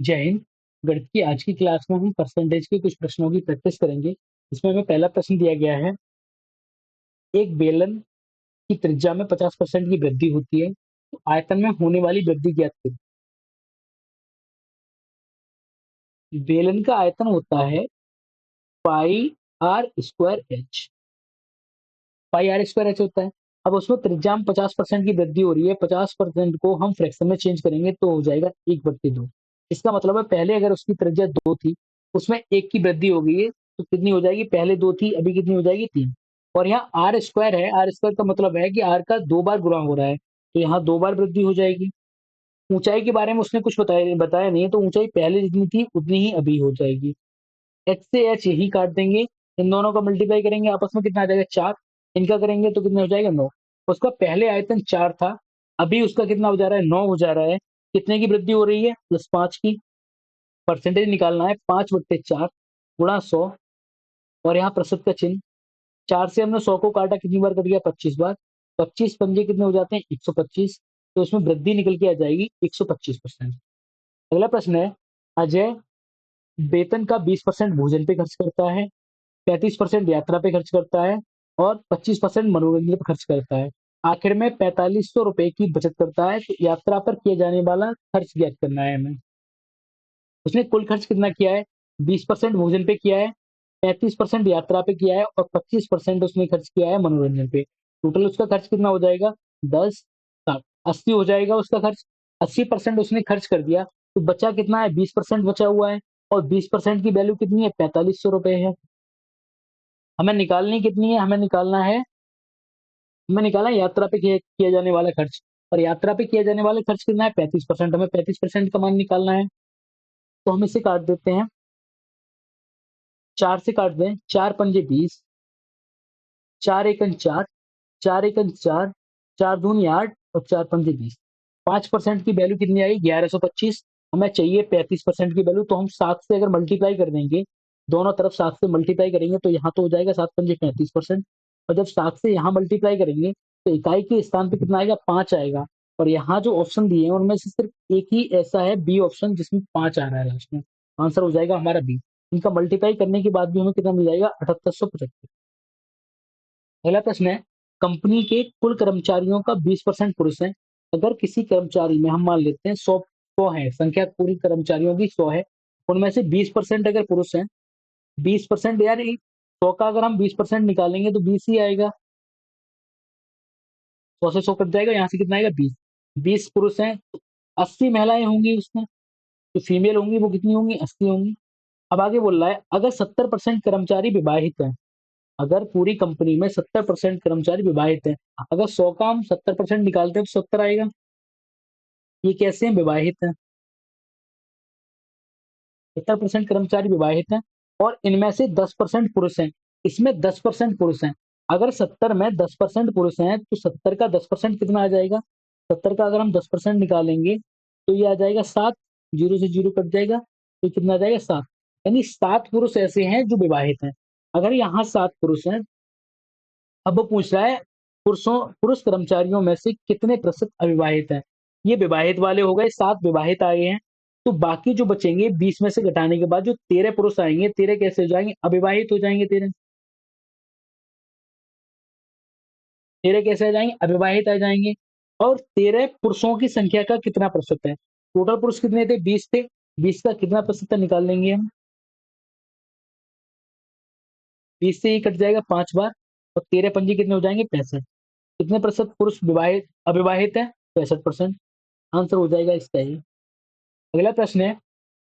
जय हिंद। गणित की आज की क्लास में हम परसेंटेज के कुछ प्रश्नों की प्रैक्टिस करेंगे। इसमें हमें पहला प्रश्न दिया गया है, एक बेलन की त्रिज्या में 50% की वृद्धि होती है, तो आयतन में होने वाली वृद्धि ज्ञात करें। बेलन का आयतन होता है pi R square H. Pi R square H होता है। अब उसमें त्रिज्या में 50% की वृद्धि हो रही है, 50% को हम फ्रैक्शन में चेंज करेंगे तो हो जाएगा 1/2। इसका मतलब है पहले अगर उसकी त्रिज्या 2 थी, उसमें 1 की वृद्धि हो गई है, तो कितनी हो जाएगी? पहले 2 थी, अभी कितनी हो जाएगी? 3। और यहाँ आर स्क्वायर है, आर स्क्वायर का मतलब है कि आर का 2 बार गुणा हो रहा है, तो यहाँ 2 बार वृद्धि हो जाएगी। ऊंचाई के बारे में उसने कुछ बताया नहीं है, तो ऊंचाई पहले जितनी थी उतनी ही अभी हो जाएगी। एच से एच यही काट देंगे, इन दोनों का मल्टीप्लाई करेंगे, आपस में कितना आ जाएगा? 4। इनका करेंगे तो कितना हो जाएगा? 9। उसका पहले आयतन 4 था, अभी उसका कितना हो जा रहा है? 9 हो जा रहा है। कितने की वृद्धि हो रही है? +5 की। परसेंटेज निकालना है, 5/4 गुणा 100, और यहाँ प्रतिशत का चिन्ह। 4 से हमने 100 को काटा, कितनी बार कट गया? 25 बार। 25 पंजे कितने हो जाते हैं? 125। तो इसमें वृद्धि निकल के आ जाएगी 125%। अगला प्रश्न है, अजय वेतन का 20% भोजन पे खर्च करता है, 35% यात्रा पे खर्च करता है और 25% मनोरंजन पे खर्च करता है। आखिर में 4500 रुपए की बचत करता है, तो यात्रा पर किया जाने वाला खर्च ज्ञात करना है हमें। उसने कुल खर्च कितना किया है? 20% भोजन पे किया है, 35% यात्रा पे किया है और 25% उसने खर्च किया है मनोरंजन पे। टोटल उसका खर्च कितना हो जाएगा? 10, 60, 80 हो जाएगा उसका खर्च। 80% उसने खर्च कर दिया, तो बचा कितना है? 20% बचा हुआ है, और 20% की वैल्यू कितनी है? 4500 रुपए है। हमें निकालनी कितनी है? हमें निकालना है यात्रा पे किया जाने वाला खर्च। और यात्रा पे किया जाने वाला खर्च कितना है? 35%। हमें 35% का मान निकालना है, तो हम इसे काट देते हैं। 4 से काट दें, 4 पंजे 20, 4 एकन 4, 4 एकन 4, 4 दूनी 8 और 4 पंजे 20। 5% की वैल्यू कितनी आई? 1125। हमें चाहिए 35% की वैल्यू, तो हम 7 से अगर मल्टीप्लाई कर देंगे, दोनों तरफ 7 से मल्टीप्लाई करेंगे, तो यहाँ तो हो जाएगा 7 पंजे 35%। और जब 7 से यहाँ मल्टीप्लाई करेंगे, तो इकाई के स्थान पे कितना आएगा? 5 आएगा। और यहाँ जो ऑप्शन दिए हैं उनमें से सिर्फ एक ही ऐसा है, बी ऑप्शन, जिसमें 5 आ रहा है लास्ट में। आंसर हो जाएगा हमारा बी। इनका मल्टीप्लाई करने के बाद भी हमें कितना मिल जाएगा? 7875। अगला प्रश्न है, कंपनी के कुल कर्मचारियों का 20% पुरुष है। अगर किसी कर्मचारी में, हम मान लेते हैं 100 है संख्या, पूरी कर्मचारियों की 100 है, उनमें से 20% अगर पुरुष है, 20% यार 100 का अगर हम 20% निकालेंगे तो 20 ही आएगा। 100 से 100 कट जाएगा, यहाँ से कितना आएगा? 20। 20 पुरुष हैं तो 80 महिलाएं होंगी उसमें, जो फीमेल होंगी वो कितनी होंगी? 80 होंगी। अब आगे बोल रहा है, अगर 70% कर्मचारी विवाहित हैं, अगर पूरी कंपनी में 70% कर्मचारी विवाहित हैं, अगर 100 का हम 70% निकालते हैं तो 70 आएगा। ये कैसे हैं? विवाहित हैं। 70% कर्मचारी विवाहित हैं और इनमें से 10% पुरुष हैं। इसमें 10% पुरुष हैं। अगर 70 में 10% पुरुष हैं, तो 70 का 10% कितना आ जाएगा? 70 का अगर हम 10% निकालेंगे, तो ये आ जाएगा 7। 0 से 0 कट जाएगा, तो कितना आ जाएगा? 7। यानी 7 पुरुष ऐसे हैं जो विवाहित हैं। अगर यहाँ 7 पुरुष हैं, अब वो पूछ रहा है पुरुष कर्मचारियों में से कितने प्रतिशत अविवाहित हैं। ये विवाहित वाले हो गए, 7 विवाहित आए हैं, तो बाकी जो बचेंगे 20 में से घटाने के बाद जो 13 पुरुष आएंगे, 13 कैसे हो जाएंगे? अविवाहित हो जाएंगे। 13 13 कैसे आ जाएंगे? अविवाहित आ जाएंगे। और 13 पुरुषों की संख्या का कितना प्रतिशत है? टोटल पुरुष कितने थे? 20 थे। 20 का कितना प्रतिशत निकाल लेंगे हम? 20 से ही कट जाएगा 5 बार, और 13 पंजे कितने हो जाएंगे? 65। कितने प्रतिशत पुरुष विवाहित अविवाहित है? 65%। आंसर हो जाएगा इसका ही। अगला प्रश्न है,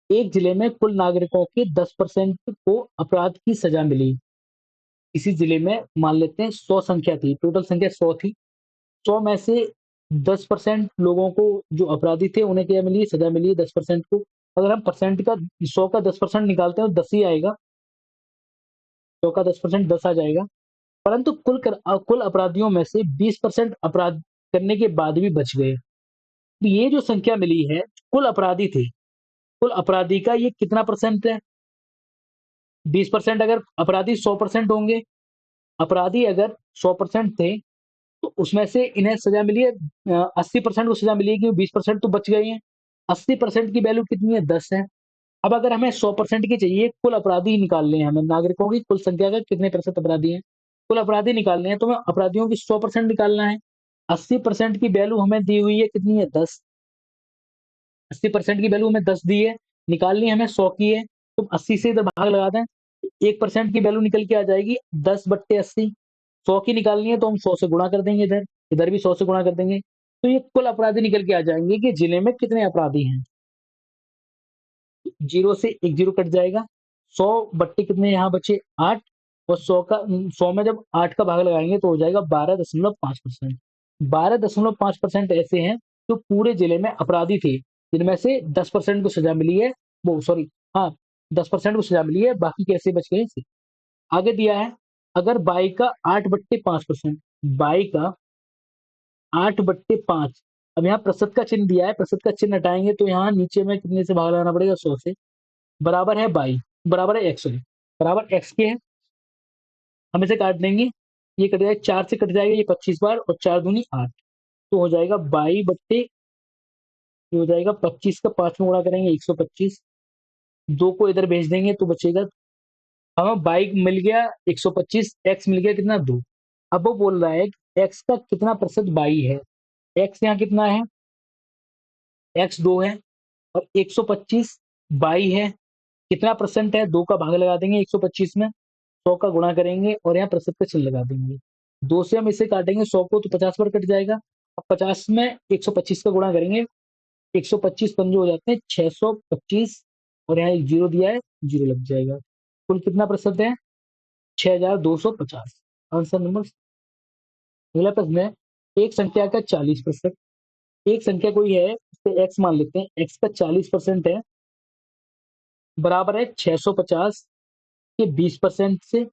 एक जिले में कुल नागरिकों के 10% को अपराध की सजा मिली। इसी जिले में मान लेते हैं 100 संख्या थी, टोटल संख्या 100 थी। 100 में से 10% लोगों को, जो अपराधी थे, उन्हें क्या मिली? सजा मिली है 10% को। अगर हम परसेंट का 100 का 10% निकालते हैं तो 10 ही आएगा। 100 का 10% 10 आ जाएगा। परंतु कुल अपराधियों में से 20% अपराध करने के बाद भी बच गए। तो ये जो संख्या मिली है, कुल अपराधी थे, कुल अपराधी का ये कितना परसेंट है? 20%। अगर अपराधी 100% होंगे, अपराधी अगर 100% थे, तो उसमें से इन्हें सजा मिली है, 80% को सजा मिली है, क्योंकि 20% तो बच गए हैं। 80% की वैल्यू कितनी है? 10 है। अब अगर हमें 100% की चाहिए, कुल अपराधी निकालने हैं हमें, नागरिकों की कुल संख्या का कितने प्रतिशत अपराधी हैं, कुल अपराधी निकालने हैं, तो हमें अपराधियों की 100% निकालना है। 80% की वैल्यू हमें दी हुई है कितनी है? 10। 80% की वैल्यू हमें 10 दी है, निकालनी हमें 100 की है, तो 80 से इधर भाग लगा दें, 1% की वैल्यू निकल के आ जाएगी 10/80। 100 की निकालनी है तो हम 100 से गुणा कर देंगे, इधर इधर भी 100 से गुणा कर देंगे, तो ये कुल अपराधी निकल के आ जाएंगे कि जिले में कितने अपराधी हैं। 0 से एक 0 कट जाएगा, 100 बट्टे कितने यहाँ बचे? 8, और 100 में जब 8 का भाग लगाएंगे तो हो जाएगा 12.5%। 12.5% ऐसे हैं जो पूरे जिले में अपराधी थे, जिनमें से 10% को सजा मिली है, वो सॉरी, हाँ, 10% को सजा मिली है, बाकी कैसे बच गए ऐसे। आगे दिया है, अगर बाई का 8/5%, बाई का 8/5, अब यहाँ प्रतिशत का चिन्ह दिया है, प्रतिशत का चिन्ह हटाएंगे तो यहाँ नीचे में कितने से भाग लगाना पड़ेगा? 100 से, बराबर है बाई, बराबर है एक्स, सॉरी, बराबर एक्स के है, हम इसे काट देंगे, ये कट जाएगा, 4 से कट जाएगा ये 25 बार, और 4 दूनी 8, तो हो जाएगा बाई बट्टे, ये हो जाएगा 25 का 5 में गुणा करेंगे 125, 2 को इधर भेज देंगे तो बचेगा, हमें बाई मिल गया 125, एक्स मिल गया कितना? 2। अब वो बोल रहा है कि एक्स का कितना प्रतिशत बाई है, एक्स यहाँ कितना है? एक्स 2 है, और 125 बाई है, कितना परसेंट है? 2 का भाग लगा देंगे 125 में, 100 का गुणा करेंगे और यहाँ प्रतिशत का चिन्ह लगा देंगे। 2 से हम इसे काटेंगे 100 को तो 50 बार कट जाएगा। अब 50 में 125 का गुणा करेंगे, 125 पंजे हो जाते हैं 625, और यहाँ एक 0 दिया है, 0 लग जाएगा। कुल कितना प्रतिशत है? 6250। Answer number. अगला प्रश्न है, एक संख्या का 40%, एक संख्या कोई है, उसे एक्स मान लेते हैं, एक्स का 40% है, बराबर है 650 के 20% से,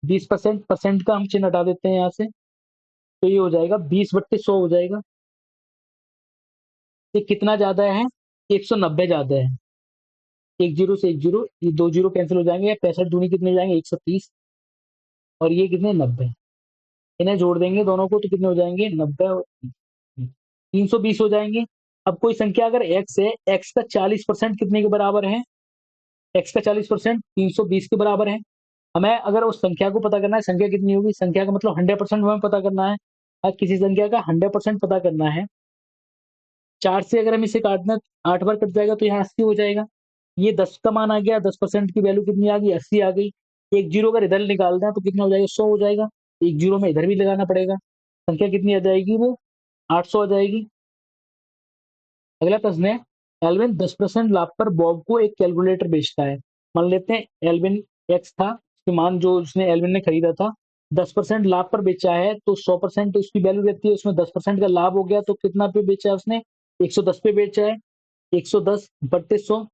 20% परसेंट का हम चिन्ह हटा देते हैं यहाँ से, तो ये हो जाएगा 20/100 हो जाएगा। ये कितना ज्यादा है? 190 ज्यादा है। एक जीरो से एक जीरो, ये 2 जीरो कैंसिल हो जाएंगे, 65 दूनी कितने हो जाएंगे? 130, और ये कितने? 90। इन्हें जोड़ देंगे दोनों को तो कितने हो जाएंगे? 90 और 320 हो जाएंगे। अब कोई संख्या अगर एक्स है, एक्स का 40% कितने के बराबर है? एक्स का 40% 320 के बराबर है। हमें अगर उस संख्या को पता करना है, संख्या कितनी होगी, संख्या का मतलब 100% हमें पता करना है। अब किसी संख्या का 100% पता करना है, 4 से अगर हम इसे काटना, 8 बार कट जाएगा तो यहाँ 80 हो जाएगा। ये 10 का मान आ गया, 10% की वैल्यू कितनी आ गई? 80 आ गई। एक जीरो अगर इधर निकाल दें तो कितना हो जाएगा? 100 हो जाएगा। एक जीरो में इधर भी लगाना पड़ेगा, संख्या कितनी आ जाएगी? वो 800 आ जाएगी। अगला प्रश्न है, एल्विन 10% लाभ पर बॉब को एक कैलकुलेटर बेचता है। मान लेते हैं एल्विन एक्स था, उसके मान जो उसने एल्विन ने खरीदा था, 10% लाभ पर बेचा है, तो 100% उसकी वैल्यू रहती है, उसमें 10% का लाभ हो गया, तो कितना पे बेचा है उसने? 110 पे बेचा है, 110/100।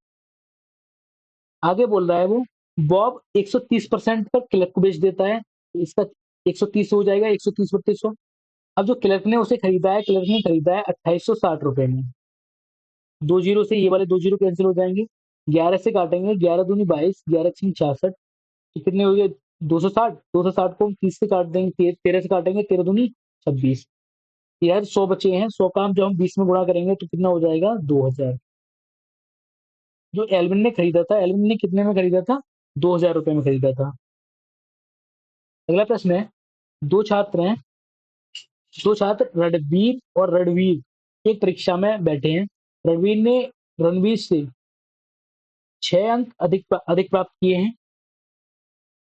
आगे बोल रहा है वो, बॉब 130% पर क्लर्क को बेच देता है, तो इसका 130 हो जाएगा, 130/100। अब जो क्लर्क ने उसे खरीदा है, क्लर्क ने खरीदा है 2860 रुपए में। 2 जीरो से ये वाले 2 जीरो कैंसिल हो जाएंगे, 11 से काटेंगे, 11 दूनी 22, 11 छीन 66, तो कितने हो गए? 260। 260 को हम 30 से काट देंगे, 13 से काटेंगे, 13 दूनी 26। यार 100 बचे हैं, 100 का हम जब हम 20 में गुणा करेंगे तो कितना हो जाएगा? 2000। जो एल्विन ने खरीदा था, एल्विन ने कितने में खरीदा था? 2000 रुपए में खरीदा था। अगला प्रश्न है, दो छात्र हैं, दो छात्र रणवीर और रणवीर एक परीक्षा में बैठे हैं। रणवीर ने रणवीर से 6 अंक अधिक प्राप्त किए हैं।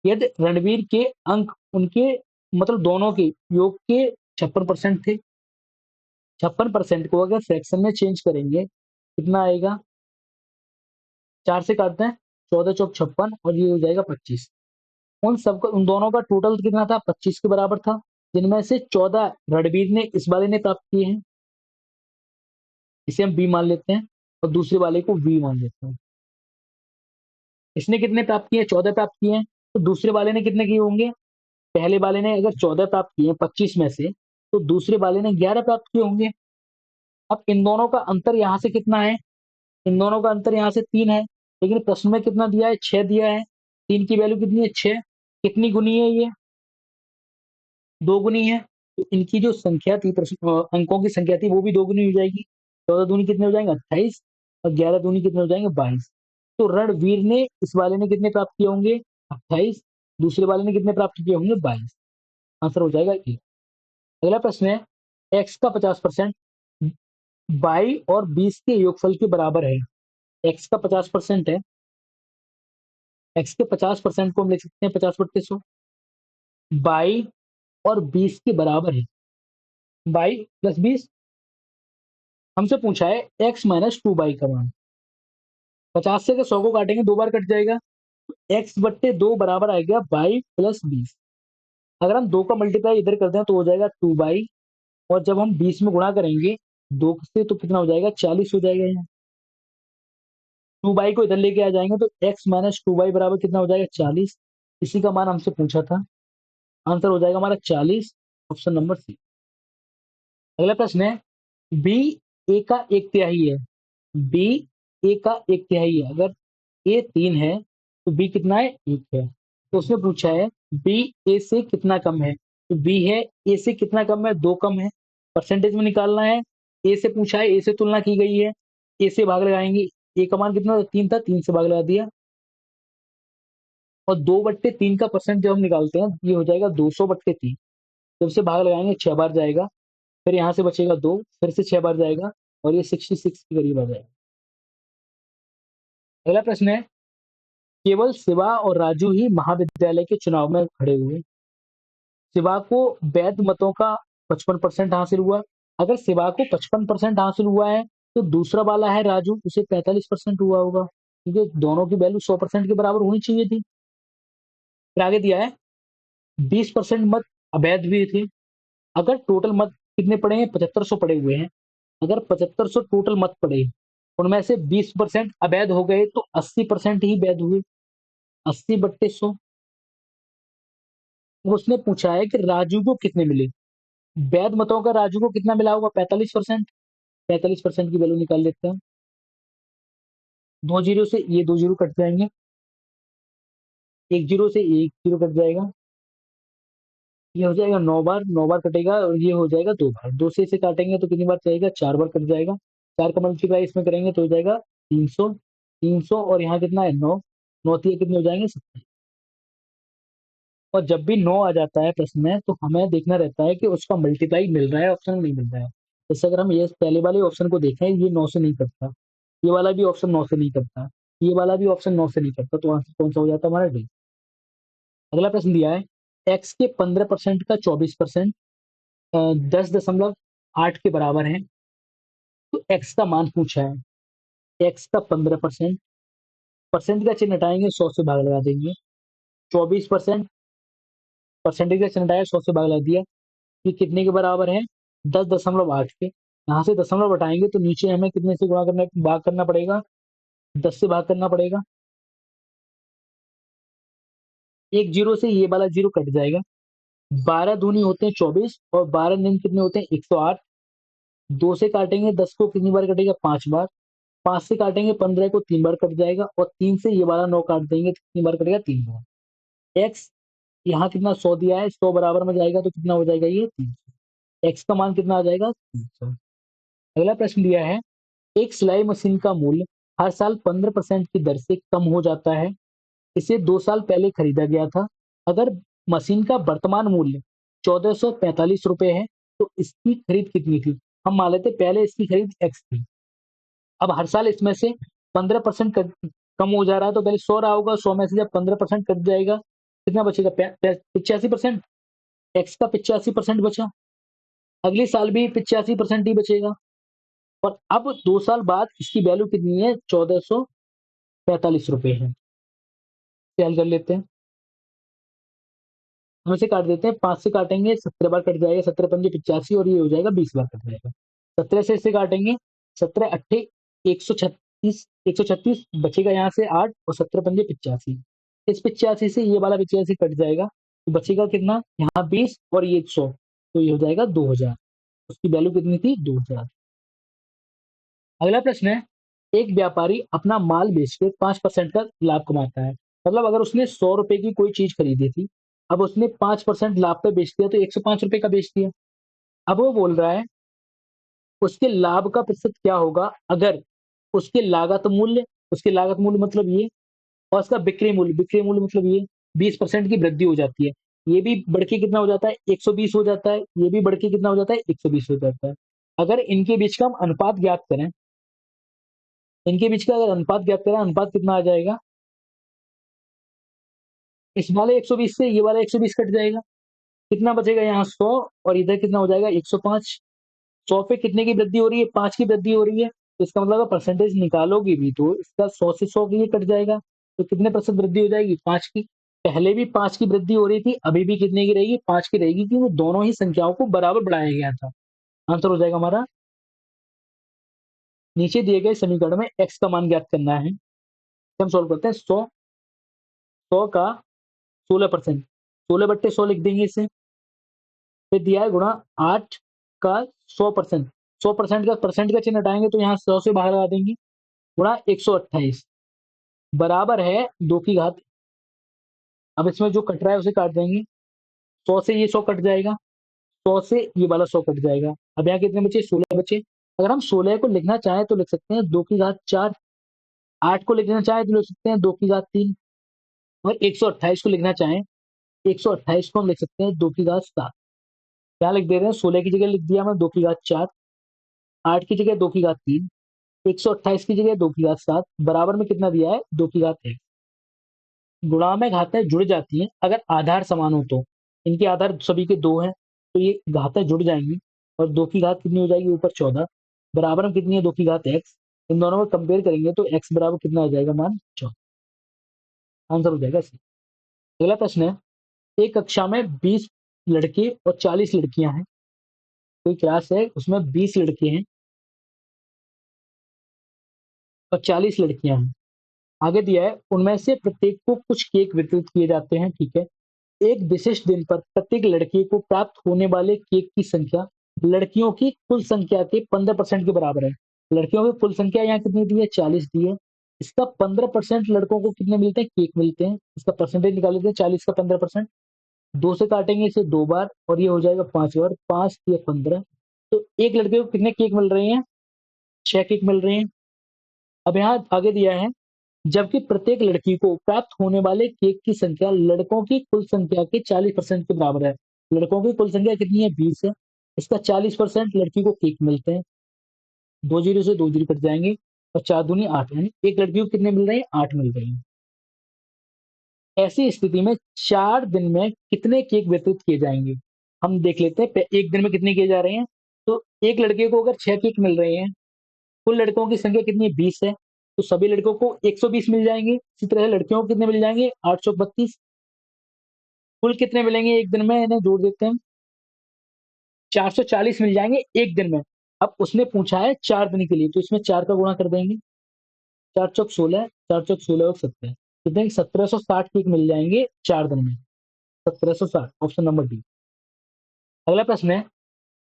यदि रणवीर के अंक उनके मतलब दोनों के योग के 56% थे, 56% को अगर फ्रैक्शन में चेंज करेंगे कितना आएगा? 4 से काटते हैं, 14×4 = 56, और ये हो जाएगा 25। उन सबका, उन दोनों का टोटल कितना था? 25 के बराबर था, जिनमें से 14 रणवीर ने इस वाले ने प्राप्त किए हैं, इसे हम बी मान लेते हैं, और दूसरे वाले को वी मान लेते हैं। इसने कितने प्राप्त किए? 14 प्राप्त किए हैं, तो दूसरे वाले ने कितने किए होंगे? पहले वाले ने अगर 14 प्राप्त किए 25 में से, तो दूसरे वाले ने 11 प्राप्त किए होंगे। अब इन दोनों का अंतर यहाँ से कितना है? इन दोनों का अंतर यहाँ से 3 है, लेकिन प्रश्न में कितना दिया है? 6 दिया है। 3 की वैल्यू कितनी है? 6। कितनी गुनी है ये? 2 गुनी है। तो इनकी जो संख्या थी, अंकों की संख्या थी, वो भी 2 गुनी हो जाएगी। 14 दूनी कितने हो जाएंगे 28 और 11 दूनी कितने हो जाएंगे 22। तो रणवीर ने इस वाले ने कितने प्राप्त किए होंगे 28, दूसरे वाले ने कितने प्राप्त किए होंगे 22। आंसर हो जाएगा ए। अगला प्रश्न है एक्स का 50% 22 और 20 के योगफल के बराबर है। एक्स का 50% है, एक्स के 50% को हम लिख सकते हैं 50/100। 22 और 20 के बराबर है। 22 + 20। हमसे पूछा है x - 2y का मान। 50 से 100 को काटेंगे 2 बार कट जाएगा, x/2 बराबर आएगा 22 + 20। अगर हम 2 का मल्टीप्लाई इधर कर दें तो हो जाएगा 2y, और जब हम 20 में गुणा करेंगे 2 से तो कितना हो जाएगा 40 हो जाएगा यहाँ। 2y को इधर लेके आ जाएंगे तो x - 2y बराबर कितना हो जाएगा 40। इसी का मान हमसे पूछा था। आंसर हो जाएगा हमारा 40, ऑप्शन नंबर सी। अगला प्रश्न है b a का 1/3 है। b a का 1/3 है। अगर a 3 है तो b कितना है 1 है। तो उसने पूछा है b a से कितना कम है। तो b है a से कितना कम है 2 कम है। परसेंटेज में निकालना है। a से पूछा है, a से तुलना की गई है, a से भाग लगाएंगे। a का मान कितना था 3 था, 3 से भाग लगा दिया। और 2/3 का परसेंट जब हम निकालते हैं ये हो जाएगा 200/3। जब से भाग लगाएंगे 6 बार जाएगा, फिर यहाँ से बचेगा 2, फिर से 6 बार जाएगा और ये 66 के करीब आ जाएगा। अगला प्रश्न है केवल शिवा और राजू ही महाविद्यालय के चुनाव में खड़े हुए। शिवा को वैध मतों का 55% हासिल हुआ। अगर शिवा को 55% हासिल हुआ है तो दूसरा वाला है राजू, उसे 45% हुआ होगा, क्योंकि दोनों की वैल्यू 100% के बराबर होनी चाहिए थी। फिर आगे दिया है 20% मत अवैध भी थे। अगर टोटल मत कितने पड़े हैं 7500 पड़े हुए हैं। अगर 7500 टोटल मत पड़े, उनमें से 20% अवैध हो गए तो 80% ही वैध हुए। 80/100। उसने पूछा है कि राजू को कितने मिले। वैध मतों का राजू को कितना मिला होगा 45%। 45% की वैल्यू निकाल लेते हैं। 2 जीरो से ये 2 जीरो कट जाएंगे, 1 जीरो से 1 जीरो कट जाएगा। ये हो जाएगा 9 बार, 9 बार कटेगा, और ये हो जाएगा 2 बार। 2 से इसे काटेंगे तो कितनी बार जाएगा 4 बार कट जाएगा। 4 का मल्टीप्लाई इसमें करेंगे तो हो जाएगा 300। 300 और यहाँ कितना है 9, 9 तिया कितने हो जाएंगे 70। और जब भी 9 आ जाता है प्रश्न में तो हमें देखना रहता है कि उसका मल्टीप्लाई मिल रहा है ऑप्शन में नहीं मिल रहा है। जैसे अगर हम ये पहले वाले ऑप्शन को देखें, ये 9 से नहीं करता, ये वाला भी ऑप्शन 9 से नहीं करता, ये वाला भी ऑप्शन 9 से नहीं करता, तो आंसर कौन सा हो जाता है हमारा डी। अगला प्रश्न दिया है एक्स के 15% का 24% 10.8 के बराबर है। तो एक्स का मान पूछा है। एक्स का 15%, परसेंट का चिन्ह हटाएंगे 100 से भाग लगा देंगे। 24%, परसेंटेज का चिन्ह हटाया 100 से भाग लगा दिया। ये कितने के बराबर है 10.8 के। यहाँ से दशमलव हटाएंगे तो नीचे हमें कितने से गुणा करना भाग करना पड़ेगा 10 से भाग करना पड़ेगा। 1 जीरो से ये वाला जीरो कट जाएगा। 12 दूनी होते हैं 24 और 12 दिन कितने होते हैं 108। 2 से काटेंगे 10 को कितनी बार कटेगा 5 बार। 5 से काटेंगे 15 को 3 बार कट जाएगा, और 3 से ये वाला 9 काट देंगे तो कितनी बार कटेगा 3 बार। एक्स यहाँ कितना 100 दिया है, 100 बराबर में जाएगा तो कितना हो जाएगा ये 300। एक्स का मान कितना आ जाएगा 300। अगला प्रश्न दिया है एक सिलाई मशीन का मूल्य हर साल 15% की दर से कम हो जाता है। इसे 2 साल पहले खरीदा गया था। अगर मशीन का वर्तमान मूल्य 1445 रुपए है तो इसकी खरीद कितनी थी। हम मान लेते पहले इसकी खरीद एक्स थी। अब हर साल इसमें से 15% कम हो जा रहा है, तो पहले 100 रहा होगा, 100 में से जब 15% कट जाएगा कितना बचेगा 85%। एक्स का 85% बचा। अगले साल भी 85% ही बचेगा। और अब 2 साल बाद इसकी वैल्यू कितनी है 1445 रुपए है। हल कर लेते हैं। हम इसे काट देते हैं, 5 से काटेंगे 17 बार कट जाएगा, 17 पंजे 85 और ये हो जाएगा 20 बार कट जाएगा। 17 से इसे काटेंगे, 17 अट्ठे 136, 136 बचेगा यहाँ से 8 और 17 पंजे 85। इस 85 से ये वाला 85 कट जाएगा तो बचेगा कितना यहाँ 20 और ये 100, तो ये हो जाएगा 2000। उसकी वैल्यू कितनी थी 2000। अगला प्रश्न है एक व्यापारी अपना माल बेचकर 5% का लाभ कमाता है। मतलब अगर उसने 100 रुपए की कोई चीज खरीदी थी, अब उसने 5% लाभ पे बेच दिया तो 105 रुपए का बेच दिया। अब वो बोल रहा है उसके लाभ का प्रतिशत क्या होगा अगर उसके लागत मूल्य मतलब ये, और उसका बिक्री मूल्य मतलब ये 20% की वृद्धि हो जाती है। ये भी बढ़ के कितना हो जाता है 120 हो जाता है, ये भी बढ़ के कितना हो जाता है 120 हो जाता है। अगर इनके बीच का हम अनुपात ज्ञात करें, इनके बीच का अगर अनुपात ज्ञात करें, अनुपात कितना आ जाएगा, इस वाले 120 से ये वाला 120 कट जाएगा, कितना बचेगा यहाँ 100, और इधर कितना हो जाएगा 105। 100 पे कितने की वृद्धि हो रही है, 5 की वृद्धि हो रही है, तो इसका मतलब अगर परसेंटेज निकालोगे भी तो इसका 100 से 100 के लिए कट जाएगा, तो कितने प्रतिशत वृद्धि हो जाएगी 5 की। पहले भी 5 की वृद्धि हो रही थी, अभी भी कितने की रहेगी 5 की रहेगी, क्योंकि दोनों ही संख्याओं को बराबर बढ़ाया गया था। आंसर हो जाएगा हमारा, नीचे दिए गए समीकरण में x का मान ज्ञात करना है। हम सॉल्व करते हैं, 100 का 16%, 16/100 लिख देंगे इसे, फिर दिया है गुणा 8 का 100%, 100% का परसेंट का चिन्ह हटाएंगे तो यहाँ 100 से बाहर आ देंगे, गुणा 128 बराबर है 2 की घात। अब इसमें जो कट रहा है उसे काट देंगे, 100 से ये 100 कट जाएगा, 100 से ये वाला 100 कट जाएगा। अब यहाँ कितने बचे 16 बचे। अगर हम 16 को लिखना चाहें तो लिख सकते हैं 2 की घात 4, 8 को लिखना चाहें तो लिख सकते हैं 2 की घात 3, और 128 को लिखना चाहें, 128 को हम लिख सकते हैं 2 की घात 7। क्या लिख दे रहे हैं, 16 की जगह लिख दिया हमने 2 की घात 4, 8 की जगह 2 की घात 3, 128 की जगह 2 की घात 7, बराबर में कितना दिया है 2 की घात 1। गुणा में घातें जुड़ जाती हैं अगर आधार समान हो तो, इनके आधार सभी के 2 हैं, तो ये घातें जुड़ जाएंगी, और 2 की घात कितनी हो जाएगी ऊपर 14, बराबर में कितनी है 2 की घात x। इन दोनों को कंपेयर करेंगे तो x बराबर कितना आ जाएगा मान 14, आंसर हो जाएगा सी। अगला प्रश्न है, एक कक्षा में 20 लड़के और 40 लड़कियां हैं, कोई क्लास है उसमें 20 लड़के हैं और 40 लड़कियां हैं। आगे दिया है उनमें से प्रत्येक को कुछ केक वितरित किए जाते हैं, ठीक है। एक विशिष्ट दिन पर प्रत्येक लड़के को प्राप्त होने वाले केक की संख्या लड़कियों की कुल संख्या के 15% के बराबर है। लड़कियों की कुल संख्या यहाँ कितनी दी है 40 दी है, इसका 15% लड़कों को कितने मिलते हैं केक मिलते हैं, इसका परसेंटेज निकाल लेते हैं, 40 का 15%, 2 से काटेंगे इसे 2 बार और ये हो जाएगा 5 बार, 5 या 15, तो एक लड़के को कितने केक मिल रहे हैं 6 केक मिल रहे हैं। अब यहाँ आगे दिया है, जबकि प्रत्येक लड़की को प्राप्त होने वाले केक की संख्या लड़कों की कुल संख्या के 40% के बराबर है। लड़कों की कुल संख्या कितनी है 20 है, इसका 40% लड़की को केक मिलते हैं, 2 जीरो से 2 जीरो कट जाएंगे, और 4 दूनी 8, यानी एक लड़की को कितने मिल रहे हैं 8 मिल रहे हैं। ऐसी स्थिति में 4 दिन में कितने केक वितरित किए जाएंगे, हम देख लेते हैं एक दिन में कितने किए जा रहे हैं। तो एक लड़के को अगर 6 केक मिल रहे हैं, कुल लड़कों की संख्या कितनी है 20 है, तो सभी लड़कों को 120 मिल जाएंगे, इसी तरह लड़कियों को कितने मिल जाएंगे 832। कुल कितने मिलेंगे एक दिन में, इन्हें जोड़ देते हैं, 440 मिल जाएंगे एक दिन में। अब उसने पूछा है 4 दिन के लिए, तो इसमें 4 का गुणा कर देंगे, 4 चौक 16, 4 चौक 16 और 70, कितने 1760 केक मिल जाएंगे 4 दिन में, 1760, ऑप्शन नंबर डी। अगला प्रश्न है,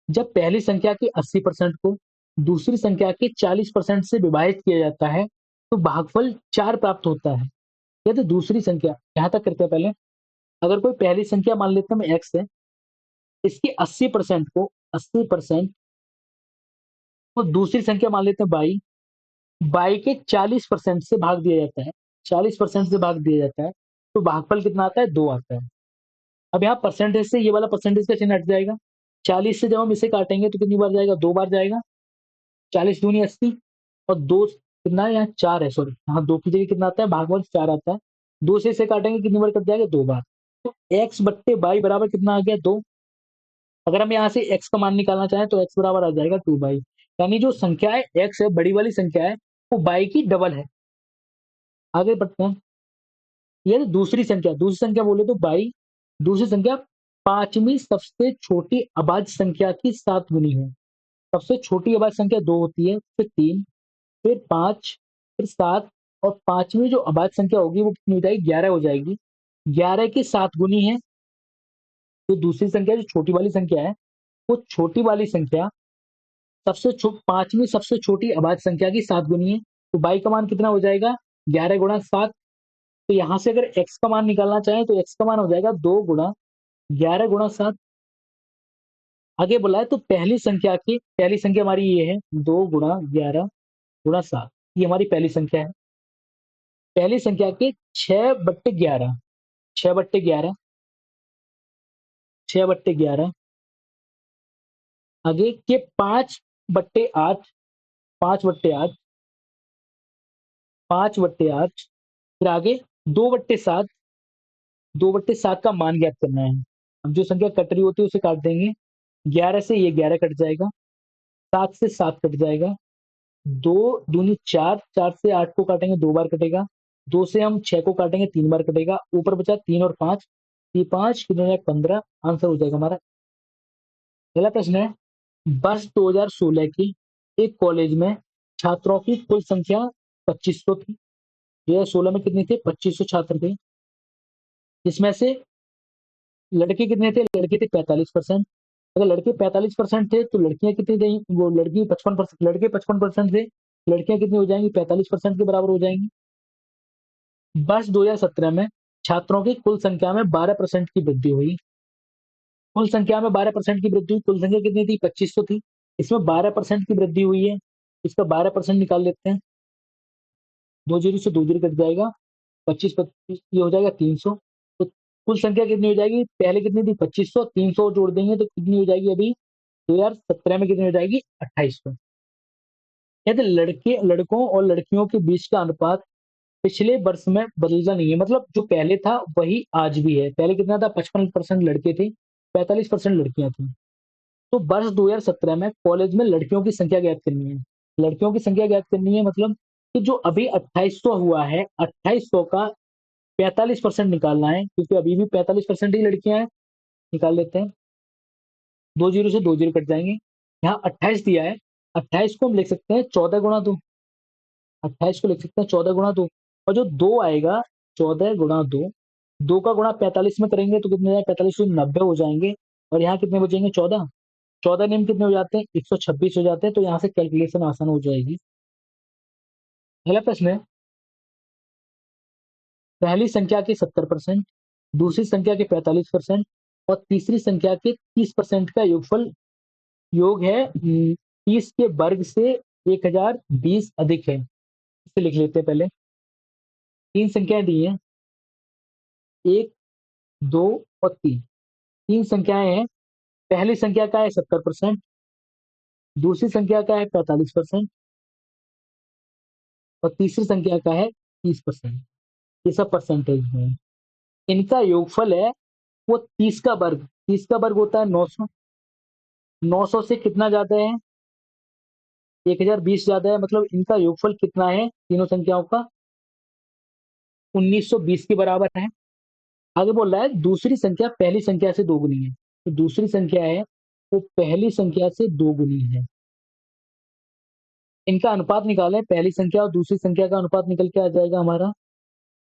जब पहली संख्या के 80% को दूसरी संख्या के 40% से विभाजित किया जाता है तो भागफल 4 प्राप्त होता है। यदि दूसरी संख्या, यहां तक करते हैं पहले, अगर कोई पहली संख्या मान लेते हैं एक्स है, इसकी 80% को दूसरी संख्या मान लेते हैं बाई, बाई के 40% से भाग दिया जाता है, 40% से भाग दिया जाता है, तो भागफल कितना आता है 2 आता है। अब यहाँ परसेंटेज से ये वाला परसेंटेज का चिन्ह हट जाएगा, 40 से जब हम इसे काटेंगे तो कितनी बार जाएगा 2 बार जाएगा, 40 दूनी 80, और 2 कितना है यहाँ 4 है, सॉरी यहाँ 2 की जगह कितना आता है भागफल 4 आता है, 2 से इसे काटेंगे कितनी बार कट जाएगा 2 बार, तो एक्स बट्टे बाई बराबर कितना आ गया 2। अगर हम यहाँ से x का मान निकालना चाहें तो x बराबर आ जाएगा 2 बाई, यानी जो संख्या है x है बड़ी वाली संख्या है वो बाई की डबल है। आगे बढ़ते हैं, ये दूसरी संख्या बोले तो बाई, दूसरी संख्या पांचवी सबसे छोटी अभाज्य संख्या की 7 गुनी है। सबसे छोटी अभाज्य संख्या 2 होती है, फिर 3, फिर 5, फिर 7, और पांचवी जो अभाज्य संख्या होगी वो कितनी हो जाएगी 11 हो जाएगी, 11 की 7 गुनी है। तो दूसरी संख्या जो छोटी वाली संख्या है, वो छोटी वाली संख्या पांचवी सबसे छोटी अभाज्य संख्या की 7 गुनी है, तो बाई का मान कितना हो जाएगा 11 गुणा 7। तो यहां से अगर x का मान निकालना चाहें तो x का मान हो जाएगा 2 गुणा 11 गुणा 7। आगे बोला है तो पहली संख्या हमारी ये है 2 × 11 × 7, ये हमारी पहली संख्या है। पहली संख्या के 6/11, 6/11, 6/11, आगे के 5/8, 5/8, 5/8, फिर आगे 2/7, 2/7 का मान ज्ञात करना है। अब जो संख्या कट रही होती है उसे काट देंगे। 11 से ये 11 कट जाएगा, 7 से 7 कट जाएगा, 2 दूनी 4, 4 से 8 को काटेंगे 2 बार कटेगा, 2 से हम 6 को काटेंगे 3 बार कटेगा, ऊपर बचा 3 और 5, ये 5 कितने हो जाए 15, आंसर हो जाएगा हमारा। अगला प्रश्न है, वर्ष 2016 की एक कॉलेज में छात्रों की कुल संख्या 2500 थी। 2016 में कितनी थे? 2500 छात्र थे। इसमें से लड़के कितने थे? लड़के थे 45%। अगर लड़के 45% थे तो लड़कियां कितनी थी? वो लड़की 55%, लड़के 55% थे, लड़कियां कितनी हो जाएंगी? 45% के बराबर हो जाएंगी। वर्ष 2017 में छात्रों की कुल संख्या में 12% की वृद्धि हुई। कुल संख्या में 12% की वृद्धि हुई। कुल संख्या कितनी थी? 2500 थी। इसमें 12% की वृद्धि हुई है, इसका 12% निकाल लेते हैं। 2 जीरो से 2 जीरो कट जाएगा, 25 25 ये हो जाएगा 300। तो कुल संख्या कितनी हो जाएगी? पहले कितनी थी? 2500, 300 जोड़ देंगे तो कितनी हो जाएगी? अभी 2017 में कितनी हो जाएगी? 2800। यदि लड़कों और लड़कियों के बीच का अनुपात पिछले वर्ष में बदला नहीं है, मतलब जो पहले था वही आज भी है। पहले कितना था? 55% लड़के थे, 45% लड़कियां थी। तो वर्ष 2017 में कॉलेज में लड़कियों की संख्या ज्ञात करनी है। लड़कियों की संख्या ज्ञात करनी है, मतलब कि जो अभी 2800 हुआ है, 2800 का 45% निकालना है, क्योंकि अभी भी 45% ही लड़कियां हैं। निकाल लेते हैं। 2 जीरो से 2 जीरो कट जाएंगे। यहाँ 28 दिया है, 28 को हम लिख सकते हैं 14 × 2। 28 को लिख सकते हैं 14 × 2, और जो 2 आएगा 14 × 2, 2 का गुणा 45 में करेंगे तो कितने? 45 से 90 हो जाएंगे, और यहाँ कितने बचेंगे? 14। 14 नियम कितने हो जाते हैं? 126 हो जाते हैं, तो यहाँ से कैलकुलेशन आसान हो जाएगी। अगला प्रश्न है, पहली संख्या के 70%, दूसरी संख्या के 45% और तीसरी संख्या के 30% का योग है 30 के वर्ग से 1020 अधिक है। इसे लिख लेते हैं पहले। तीन संख्याएं दी हैं, 1, 2 और 3। तीन संख्याएं हैं। पहली संख्या का है 70%, दूसरी संख्या का है 45%, और तीसरी संख्या का है 30%। ये सब परसेंटेज है। इनका योगफल है वो 30 का वर्ग। 30 का वर्ग होता है 900। 900 से कितना ज्यादा है? 1020 ज्यादा है, मतलब इनका योगफल कितना है तीनों संख्याओं का? 1920 के बराबर है। आगे बोल रहा है दूसरी संख्या पहली संख्या से दोगुनी है। तो दूसरी संख्या है वो पहली संख्या से दोगुनी है। इनका अनुपात निकालें, पहली संख्या और दूसरी संख्या का अनुपात निकल के आ जाएगा हमारा।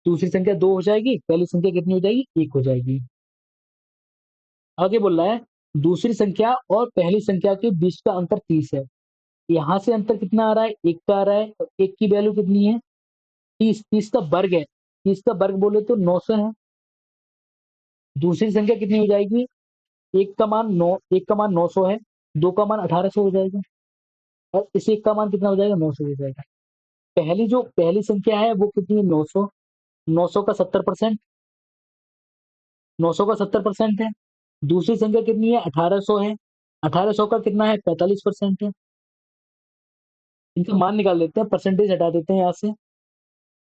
दूसरी संख्या 2 हो जाएगी, पहली संख्या कितनी हो जाएगी? 1 हो जाएगी। आगे बोल रहा है दूसरी संख्या और पहली संख्या के बीच का अंतर 30 है। यहाँ से अंतर कितना आ रहा है? 1 का आ रहा है, और 1 की वैल्यू कितनी है? 30। 30 का वर्ग है, 30 का वर्ग बोले तो 900 है। दूसरी संख्या कितनी हो जाएगी? 1 का मान 900 है, 2 का मान 1800 हो जाएगा, और इस 1 का मान कितना हो जाएगा? 900 हो जाएगा। पहली संख्या है वो कितनी है? 900। 900 का 70%, 900 का 70% है। दूसरी संख्या कितनी है? 1800 है। 1800 का कितना है? 45% है। इनका मान निकाल लेते हैं, परसेंटेज हटा देते हैं यहाँ से।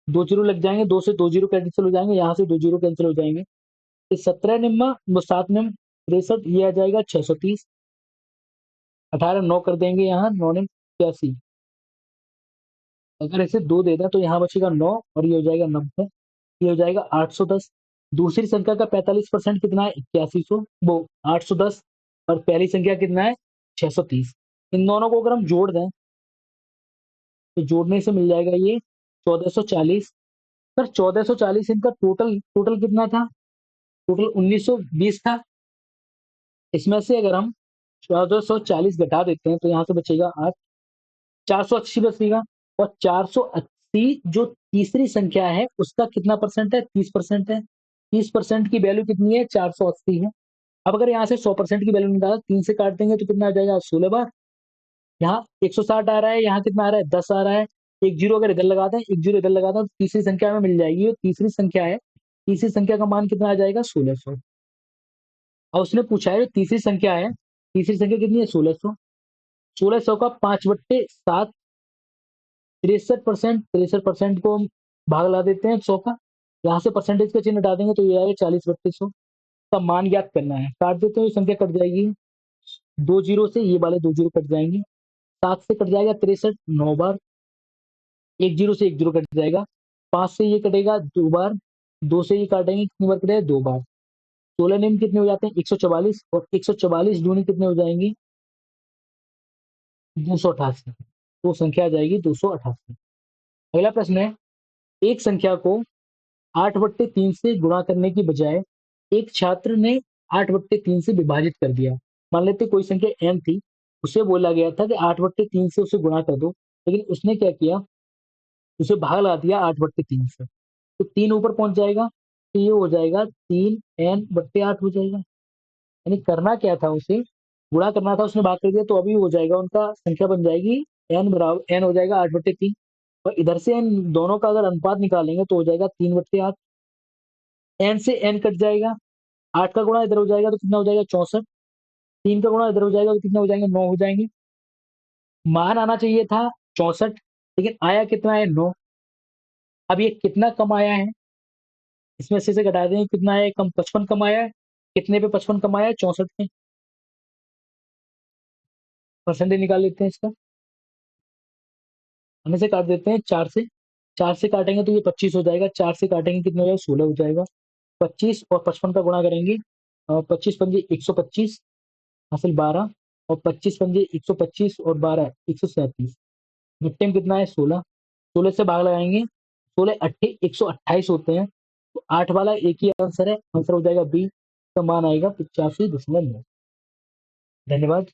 2 जीरो लग जाएंगे, 2 से 2 जीरो कैंसिल हो जाएंगे, यहाँ से 2 जीरो कैंसिल हो जाएंगे। इस 17 निम्मा वो 7 निम 63, ये आ जाएगा 630। 18 9 कर देंगे, यहाँ 9 निम 81। अगर इसे 2 दे दें तो यहाँ बचेगा 9, और ये हो जाएगा 90, ये हो जाएगा 810। दूसरी संख्या का 45% कितना है? 8100, वो 810, और पहली संख्या कितना है? 630। इन दोनों को अगर हम जोड़ दें तो जोड़ने से मिल जाएगा ये 1440। सर 1440 इनका टोटल टोटल कितना था? टोटल 1920 था। इसमें से अगर हम 1440 घटा देते हैं तो यहाँ से बचेगा 8, 480 बचेगा। और 480 जो तीसरी संख्या है उसका कितना परसेंट है? 30% है। 30% की वैल्यू कितनी है? 480 है। अब अगर यहाँ से 100% की वैल्यू निकाला, 3 से काट देंगे तो कितना आ जाएगा 16 बार। यहाँ 160 आ रहा है, यहाँ कितना आ रहा है 10 आ रहा है। एक जीरो अगर इधर लगा दें, एक जीरो इधर लगा दें, तो तीसरी संख्या हमें मिल जाएगी। और तीसरी संख्या है, तीसरी संख्या का मान कितना आ जाएगा 1600। और उसने पूछा है जो तीसरी संख्या है, तीसरी संख्या कितनी है 1600। 1600 का 5/7 63%, 63% को हम भाग ला देते हैं 100 का। यहाँ से परसेंटेज का चिन्ह हटा देंगे तो ये आएगा 40/100 का मान ज्ञात करना है। काट देते हैं, ये संख्या कट जाएगी। 2 जीरो से ये वाले 2 जीरो कट जाएंगे। 7 से कट जाएगा 63 9 बार। 1 जीरो से 1 जीरो कट जाएगा। 5 से ये कटेगा 2 बार। 2 से ये काटेंगे, कितनी बार कटेगा 2 बार। 16 नियम कितने हो जाते हैं 144, और 144 दूनी कितने हो जाएंगे 288। तो संख्या आ जाएगी 288। अगला प्रश्न है, एक संख्या को 8/3 से गुणा करने की बजाय एक छात्र ने 8/3 से विभाजित कर दिया। मान लेते कोई संख्या n थी, उसे बोला गया था कि 8/3 से उसे गुणा कर दो, लेकिन उसने क्या किया, उसे भाग ला दिया 8/3 से। तो 3 ऊपर पहुंच जाएगा, तो ये हो जाएगा 3n/8 हो जाएगा। यानी करना क्या था, उसे गुणा करना था, उसने भाग कर दिया, तो अभी हो जाएगा उनका संख्या बन जाएगी n हो जाएगा 8/3। और इधर से n दोनों का अगर अनुपात निकालेंगे तो हो जाएगा 3/8। n से n कट जाएगा, 8 का गुणा इधर हो जाएगा तो कितना हो जाएगा 64। 3 का गुणा इधर हो जाएगा तो कितना हो जाएंगे 9 हो जाएंगे। मान आना चाहिए था 64, लेकिन आया कितना है 9। अब ये कितना कम आया है, इसमें से घटा देंगे, कितना है कम 55 कम आया है। कितने पे 55 कम आया है 64 पे। परसेंटेज निकाल लेते हैं इसका। हम इसे काट देते हैं 4 से। 4 से काटेंगे तो ये 25 हो जाएगा। 4 से काटेंगे कितना हो जाएगा 16 हो जाएगा। 25 और 55 का गुणा करेंगे, 25 पंजे 125 हासिल 12, और 25 पंजे 125 और 12 137। मिड टाइम कितना है 16। 16 से भाग लगाएंगे, 16 अट्ठे 128 होते हैं। तो 8 वाला एक ही आंसर है, आंसर हो जाएगा बी। का मान आएगा 85.9। धन्यवाद।